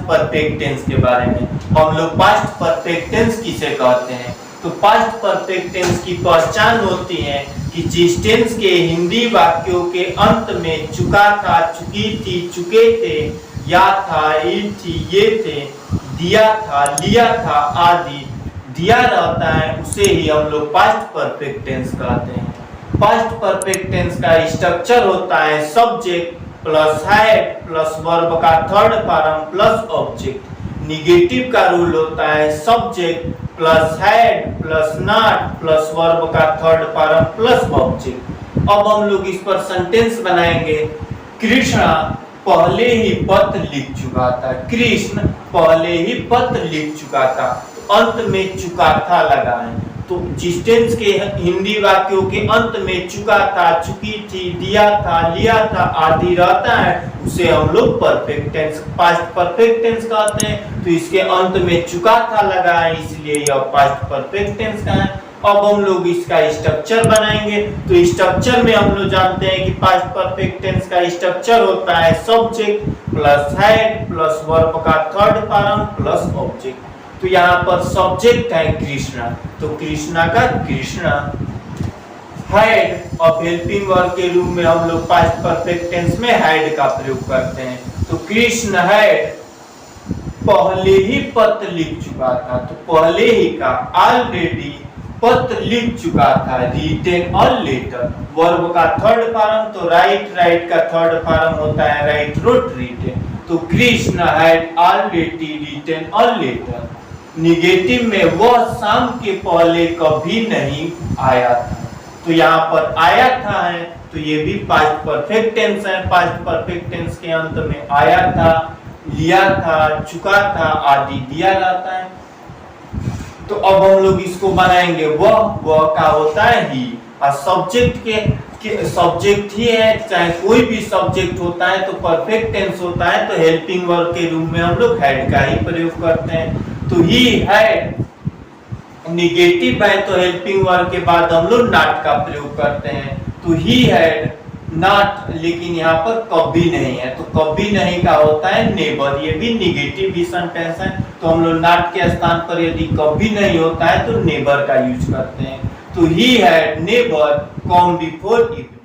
Perfect tense के बारे में। हम लोग पास्ट परफेक्ट टेंस किसे कहते हैं? तो पास्ट परफेक्ट टेंस की पहचान होती है कि जिस टेंस के हिंदी वाक्यों के अंत में चुका था, चुकी थी, चुके थे, या था, ई थी, ये थे, दिया था, लिया था आदि दिया रहता है, उसे ही हम लोग पास्ट परफेक्ट टेंस कहते हैं। पास्ट परफेक्ट टेंस का स्ट्रक्चर होता है subject plus had plus verb का third form plus object. Negative का रूल होता है subject plus had plus not plus verb का थर्ड फॉर्म प्लस ऑब्जेक्ट। अब हम लोग इस पर सेंटेंस बनाएंगे। कृष्णा पहले ही पत्र लिख चुका था। कृष्ण पहले ही पत्र लिख चुका था, तो अंत में चुका था लगाएं। तो जिस टेंस के हिंदी वाक्यों के अंत में चुका था, चुकी थी, दिया था, लिया था आदि रहता है, उसे हम लोग perfect tense, past perfect tense कहते हैं। तो इसके अंत में चुका था लगाएं, इसलिए यह पास्ट परफेक्ट टेंस का है। अब हम लोग इसका स्ट्रक्चर बनाएंगे। तो स्ट्रक्चर में हम लोग जानते हैं कि पास्ट परफेक्ट टेंस का स्ट्रक्चर होता है subject plus had plus verb का थर्ड फॉर्म प्लस ऑब्जेक्ट। तो यहाँ पर सब्जेक्ट है कृष्णा, तो कृष्णा का कृष्णा। हैड और हेल्पिंग वर्ब के रूप में हम लोग पास्ट परफेक्ट टेंस में हैड का प्रयोग करते हैं। तो कृष्ण हैड पहले ही पत्र लिख चुका था, तो पहले ही का ऑलरेडी पत्र लिख चुका था, रिटेन अ लेटर। वर्ब का थर्ड फॉर्म तो राइट, राइट का थर्ड फॉर्म होता है राइट, रोट, रिटेन। तो Krishna had already written a letter. Negative में वह शाम के पहले कभी नहीं आया था, तो यहाँ पर आया था है, तो ये भी पास्ट परफेक्ट टेंस है। पास्ट परफेक्ट टेंस के अंत में आया था, लिया था, चुका था आदि दिया जाता है। तो अब हम लोग इसको बनाएंगे। वह का होता है ही, और सब्जेक्ट के सब्जेक्ट ही है, चाहे कोई भी सब्जेक्ट होता है तो परफेक्ट टेंस होता है, तो हेल्पिंग वर्ब के रूप में हम लोग हैड का ही प्रयोग करते हैं। तो ही हैड निगेटिव है, तो हेल्पिंग वर्ब के बाद हम लोग नॉट का प्रयोग करते हैं। तो ही हैड नॉट, लेकिन यहाँ पर कभी नहीं है, तो कभी नहीं का होता है नेवर। ये भी निगेटिव भी सेंटेंस है, तो हम लोग नॉट के स्थान पर यदि कभी नहीं होता है तो नेवर का यूज करते हैं। तो he had never come before it.